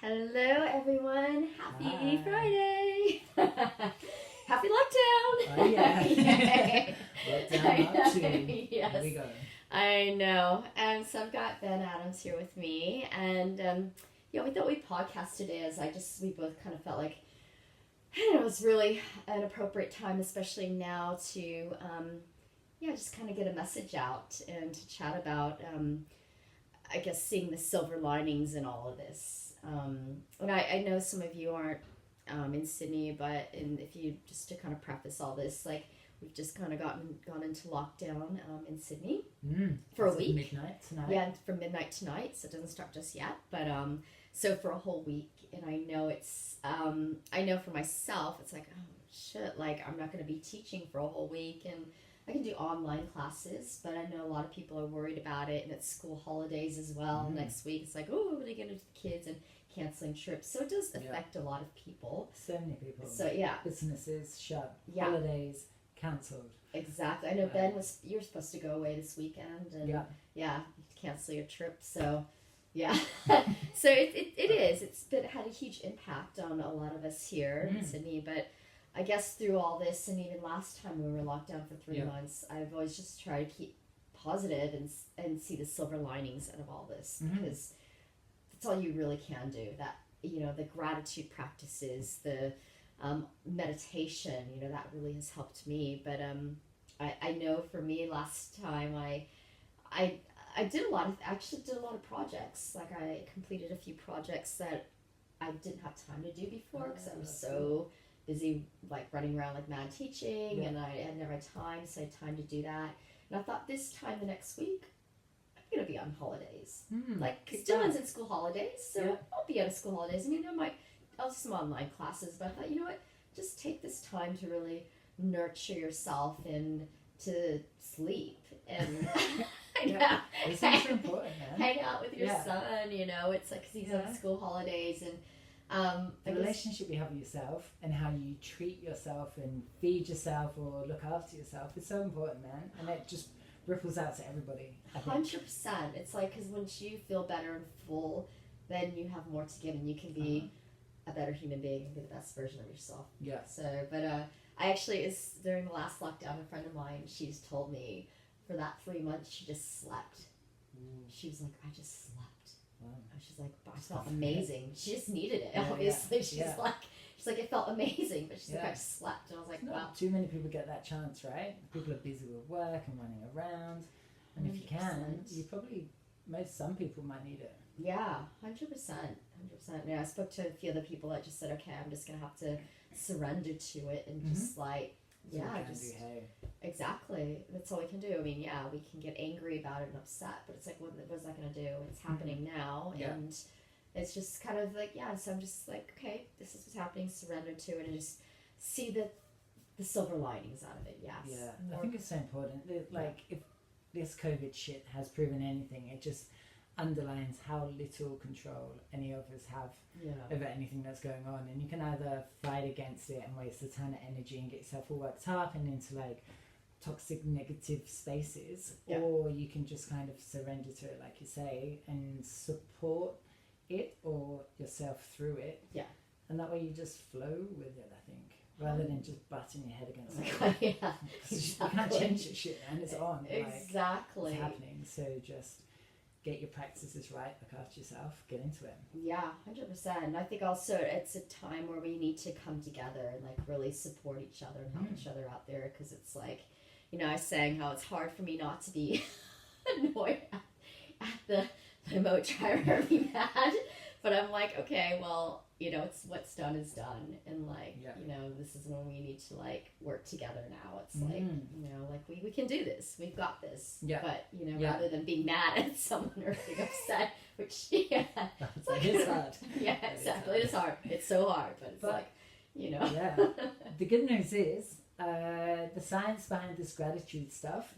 Hello, everyone. Happy Hi. Friday. Happy lockdown. Oh, yeah. Yay. Lockdown up to. Yes. Here we go. I know. So I've got Ben Adams here with me. And we thought we'd podcast today as we both kind of felt like, I don't know, it was really an appropriate time, especially now to, just kind of get a message out and to chat about, I guess, seeing the silver linings in all of this. And I know some of you aren't in Sydney, but if you just to kind of preface all this, like we've just kind of gone into lockdown in Sydney for a week. Midnight tonight. Yeah, from midnight tonight, so it doesn't start just yet. But so for a whole week, and I know I know for myself, it's like, oh shit, like I'm not going to be teaching for a whole week, and I can do online classes, but I know a lot of people are worried about it, and it's school holidays as well. Next week, it's like, oh, what are they going to do to the kids, and canceling trips. So it does affect a lot of people. So many people. So yeah. Businesses shut. Yeah. Holidays cancelled. Exactly. I know Ben you're supposed to go away this weekend, and you cancel your trip. So yeah. So it is. It had a huge impact on a lot of us here in Sydney, but I guess through all this, and even last time we were locked down for 3 months, I've always just tried to keep positive and see the silver linings out of all this, because that's all you really can do. That, the gratitude practices, the meditation, that really has helped me. But I know for me last time I did a lot of projects. Like I completed a few projects that I didn't have time to do before because I was so busy like running around like mad teaching, and I had never had time, so I had time to do that. And I thought this time the next week I'm gonna be on holidays. Like Dylan's in school holidays, so I'll be out of school holidays. I mean, I'll do some online classes, but I thought, you know what, just take this time to really nurture yourself and to sleep and It's so important, man. hang out with your son. It's like 'cause he's on school holidays, and the relationship you have with yourself and how you treat yourself and feed yourself or look after yourself is so important, man. And it just ripples out to everybody. 100%. It's like, because once you feel better and full, then you have more to give, and you can be a better human being and be the best version of yourself. Yeah. So, but I actually, during the last lockdown, a friend of mine, she's told me for that 3 months she just slept. She was like, I just slept. Wow. She's like, I felt amazing. She just needed it, obviously. She's like, it felt amazing, but she's like, I just slept. And I was like, wow. Too many people get that chance, right? People are busy with work and running around. And 100%. If you can, some people might need it. Yeah, 100%. 100%. Yeah, I spoke to a few other people that just said, okay, I'm just going to have to surrender to it and just like, exactly. That's all we can do. I mean, we can get angry about it and upset, but it's like, what is that going to do? It's happening now, and it's just kind of like, so I'm just like, okay, this is what's happening, surrender to it, and just see the silver linings out of it. Yes. I think it's so important. Like, if this COVID shit has proven anything, it just underlines how little control any of us have over anything that's going on. And you can either fight against it and waste a ton of energy and get yourself all worked up and into like toxic negative spaces, or you can just kind of surrender to it, like you say, and support it or yourself through it. And that way you just flow with it, I think, rather than just butting your head against it. Exactly. You can't change the shit, and it's on. Exactly. It's happening. So just get your practices right, look after yourself, get into it. 100%. I think also it's a time where we need to come together and like really support each other and help each other out there, because it's like, I was saying how it's hard for me not to be annoyed at the remote driver be mad, but I'm like, okay, well, it's what's done is done, and like, this is when we need to like work together now. It's like, like we can do this, we've got this, but rather than being mad at someone or being upset, which it's like, it's hard. Exactly. It is hard. It's so hard, but it's like, The good news is the science behind this gratitude stuff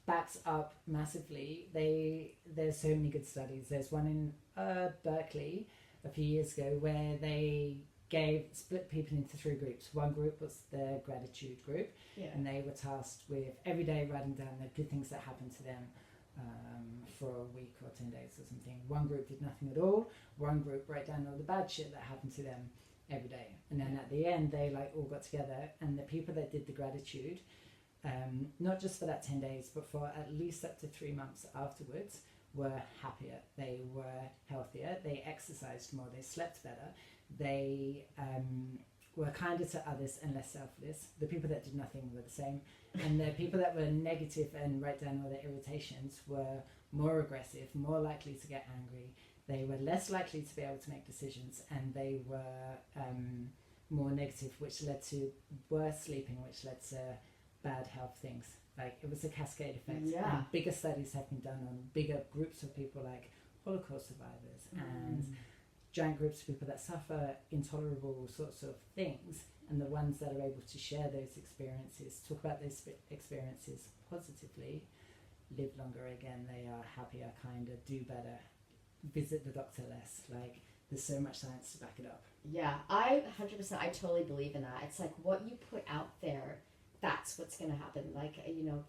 backs up massively. There's so many good studies. There's one in Berkeley a few years ago where they split people into 3 groups. One group was the gratitude group, and they were tasked with every day writing down the good things that happened to them for a week or 10 days or something. One group did nothing at all. One group wrote down all the bad shit that happened to them every day. And then at the end, they like all got together, and the people that did the gratitude, not just for that 10 days, but for at least up to 3 months afterwards, were happier. They were healthier. They exercised more. They slept better. They were kinder to others and less selfless. The people that did nothing were the same. And the people that were negative and wrote down all their irritations were more aggressive, more likely to get angry. They were less likely to be able to make decisions, and they were more negative, which led to worse sleeping, which led to bad health things. Like, it was a cascade effect. Yeah. And bigger studies have been done on bigger groups of people, like Holocaust survivors and giant groups of people that suffer intolerable sorts of things, and the ones that are able to share those experiences, talk about those experiences positively, live longer again. They are happier, kinder, do better, visit the doctor less. Like, there's so much science to back it up. Yeah, I 100%, I totally believe in that. It's like what you put out there, that's what's going to happen. Like,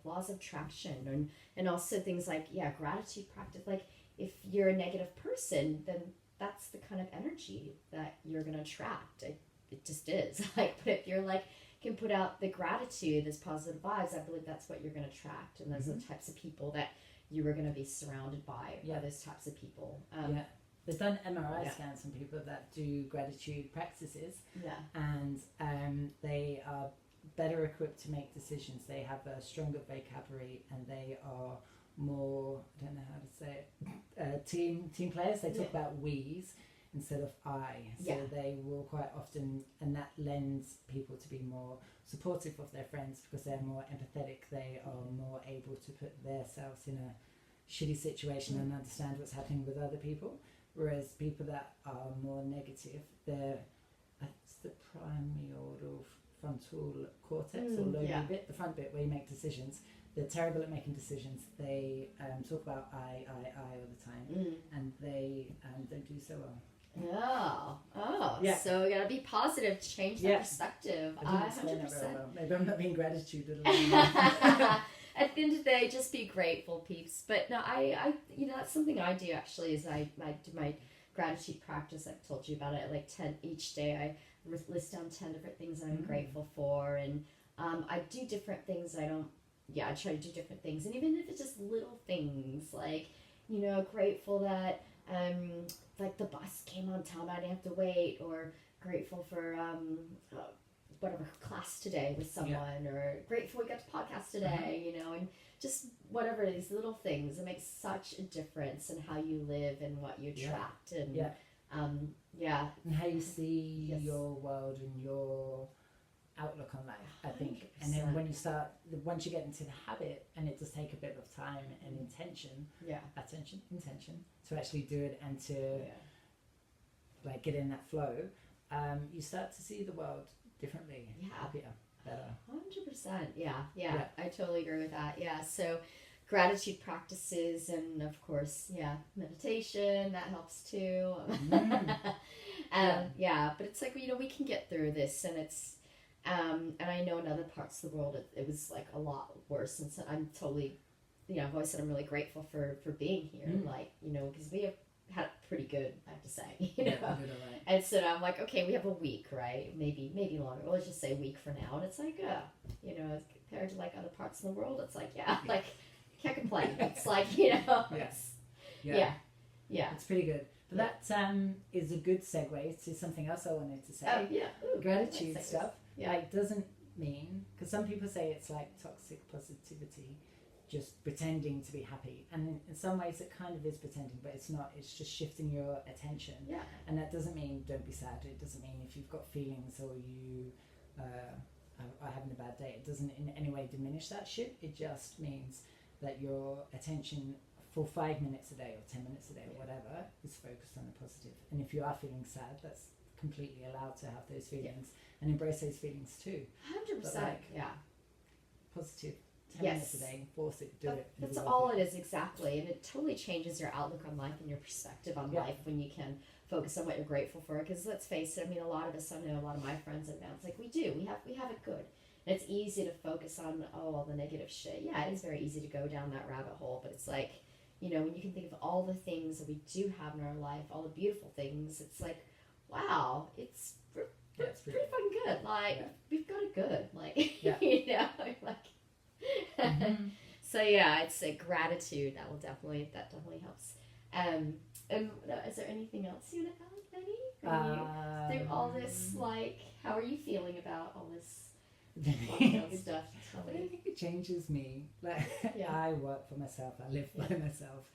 laws of attraction, and also things like, gratitude practice. Like, if you're a negative person, then that's the kind of energy that you're going to attract. It just is. Like, but if you're like, can put out the gratitude, this positive vibes, I believe that's what you're going to attract. And those are the types of people that you are going to be surrounded by those types of people. They've done MRI scans on people that do gratitude practices, and they are better equipped to make decisions. They have a stronger vocabulary, and they are more, I don't know how to say it, team players. They talk about we's instead of I. So they will quite often, and that lends people to be more supportive of their friends because they're more empathetic. They are more able to put themselves in a shitty situation and understand what's happening with other people. Whereas people that are more negative, it's the primordial frontal cortex or lobe bit, the front bit where you make decisions. They're terrible at making decisions. They talk about I all the time, and they don't do so well. So we gotta be positive, change that perspective. I didn't explain that very well. Maybe I'm not being gratitude at all. At the end of the day, just be grateful, peeps. But no, I that's something I do actually. Is I do my gratitude practice. I've told you about it. Like 10 each day, I list down 10 different things I'm grateful for, and I do different things. I try to do different things, and even if it's just little things, like grateful that like the bus came on time, I didn't have to wait, or grateful for whatever class today with someone, or grateful we got to podcast today, and just whatever, these little things, it makes such a difference in how you live and what you attract, and and how you see your world and your outlook on life, I think. 100%. And then once you get into the habit, and it does take a bit of time and intention to actually do it and to like get in that flow, you start to see the world differently, happier, better. 100%. I totally agree with that. So gratitude practices, and of course meditation, that helps too. But it's like, we can get through this, and it's and I know in other parts of the world it was like a lot worse, and so I'm totally, I've always said I'm really grateful for being here, because we have had it pretty good, I have to say, And so I'm like, okay, we have a week, right? Maybe longer. Well, let's just say a week for now. And it's like, compared to like other parts of the world, it's like, like, can't complain. It's like, it's pretty good. But that is a good segue to something else I wanted to say. Gratitude stuff. Like, doesn't mean, because some people say it's like toxic positivity, just pretending to be happy, and in some ways it kind of is pretending, but it's not. It's just shifting your attention, and that doesn't mean don't be sad. It doesn't mean if you've got feelings or you are having a bad day, it doesn't in any way diminish that shit. It just means that your attention for 5 minutes a day or 10 minutes a day or whatever is focused on the positive. And if you are feeling sad, that's completely allowed to have those feelings and embrace those feelings too. 100%. Positive. 10 minutes a day, force it, do it. That's all it is, exactly. And it totally changes your outlook on life and your perspective on life when you can focus on what you're grateful for. Because let's face it, I mean, a lot of us, I know a lot of my friends and it's like, we have it good. And it's easy to focus on, all the negative shit. Yeah, it is very easy to go down that rabbit hole, but it's like, you know, when you can think of all the things that we do have in our life, all the beautiful things, it's like, wow, it's pretty fucking good. Like, we've got it good. Like, you know, like, so yeah, it's a gratitude that definitely helps. And is there anything else you want to add, Benny? Through all this, like, how are you feeling about all this stuff? I don't think it changes me. Like, I work for myself. I live by myself.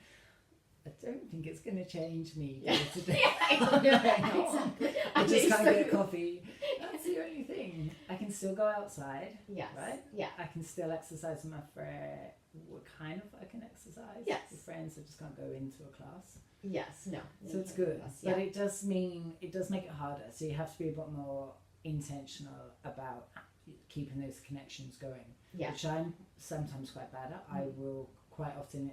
I don't think it's going to change me day to day. Exactly. I just can't get coffee. That's the only thing. I can still go outside. Yes. Right? Yeah. I can still exercise with my friend. I can exercise with friends. I just can't go into a class. Yes. No. So it's good. But it does make it harder. So you have to be a bit more intentional about keeping those connections going. Yeah. Which I'm sometimes quite bad at. I will quite often...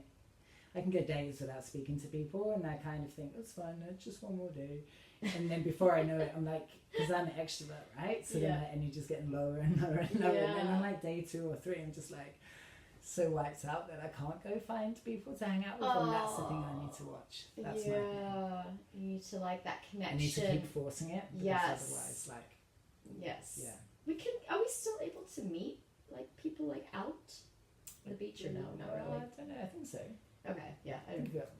I can go days without speaking to people, and I kind of think, that's fine, just one more day. And then before I know it, I'm like, because I'm an extrovert, right? So then my energy's getting lower and lower and lower. And then on like day 2 or 3, I'm just like so wiped out that I can't go find people to hang out with. And that's the thing I need to watch. That's my thing. You need to like that connection. I need to keep forcing it, because otherwise, like... Yes. Yeah. Are we still able to meet like people like out on the beach or no? Not really. I don't know, I think so. Okay, yeah. I think about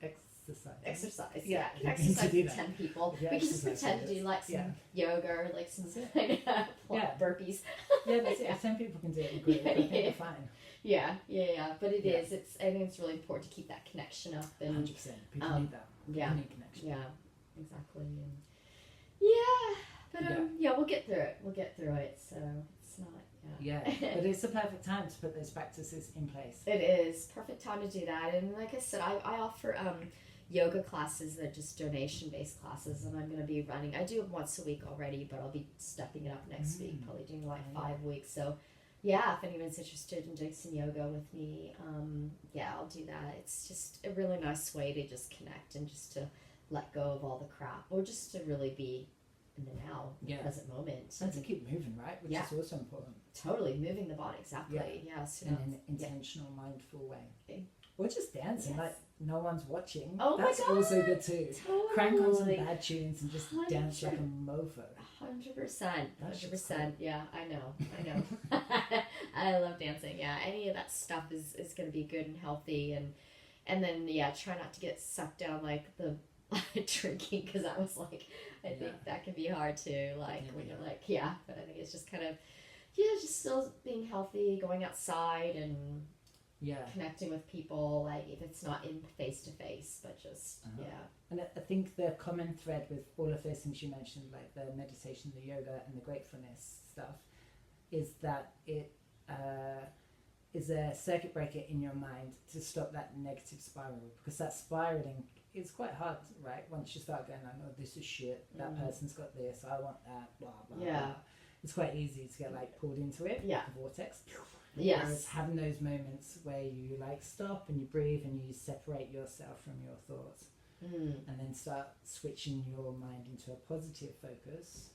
exercise, yeah. Can exercise with 10 people. We can just pretend to do like some yoga or like some burpees. Yeah, that's it. If 10 people can do it, great. I think we're fine. Yeah. But it is. I think it's really important to keep that connection up. And 100%. People need that. People need connection. Yeah, exactly. And but we'll get through it. So it's not. Yeah, but it's the perfect time to put those practices in place. It is perfect time to do that. And like I said, I offer yoga classes that are just donation-based classes, and I'm going to be running. I do it once a week already, but I'll be stepping it up next week, probably doing like 5 weeks. So yeah, if anyone's interested in doing some yoga with me, I'll do that. It's just a really nice way to just connect and just to let go of all the crap, or just to really be in the now, the present moment. And to keep moving, right? Which is also important. Totally, moving the body, exactly. So in an intentional, mindful way. Okay. Or just dancing, like no one's watching. Oh that's my God, also good too. Totally. Crank on some bad tunes and just dance like a mofo. 100%. Yeah, I know. I love dancing. Yeah, any of that stuff is going to be good and healthy, and then try not to get sucked down like the drinking, because I was like, I think that can be hard too. Like when you're like, but I think it's just kind of, just still being healthy, going outside and connecting with people, like if it's not in face to face, but just And I think the common thread with all of those things you mentioned, like the meditation, the yoga, and the gratefulness stuff, is that it is a circuit breaker in your mind to stop that negative spiral, because that spiraling is quite hard, right? Once you start going like, oh, this is shit, that person's got this, I want that, blah blah blah. It's quite easy to get like pulled into it, like a vortex. Whereas having those moments where you like stop and you breathe and you separate yourself from your thoughts, and then start switching your mind into a positive focus.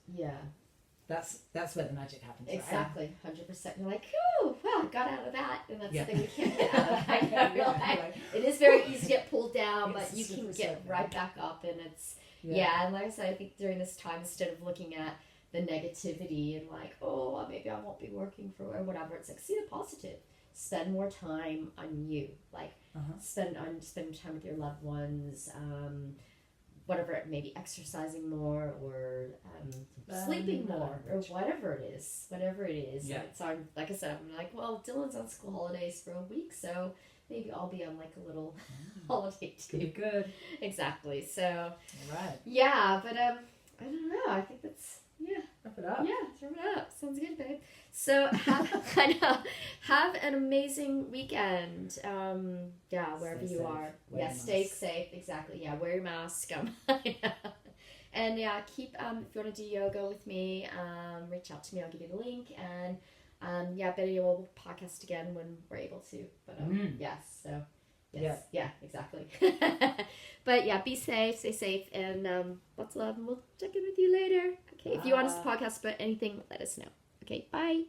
That's where the magic happens. Exactly, 100%. You're like, oh, well, I got out of that, and that's the thing we can't get out of. I know, it is very easy to get pulled down, but you can get right back up, and it's and like I said, I think during this time, instead of looking at the negativity and like, oh, maybe I won't be working for or whatever, it's like, see the positive. Spend more time on you, like spend time with your loved ones. Whatever it may be, exercising more or sleeping more or whatever it is. Yeah. It's on, like I said, I'm like, well, Dylan's on school holidays for a week, so maybe I'll be on like a little holiday too. Could be good. Exactly. So. Right. Yeah, but I don't know. I think that's wrap it up. Yeah, wrap it up. Sounds good, babe. So have an amazing weekend. Wherever you are. Stay safe. Exactly. Yeah, wear your mask. And keep if you want to do yoga with me, reach out to me. I'll give you the link. And Betty will podcast again when we're able to. But so. Yes. Yeah, exactly. But be safe, stay safe, and lots of love, and we'll check in with you later. Okay, if you want us to podcast about anything, let us know. Okay, bye.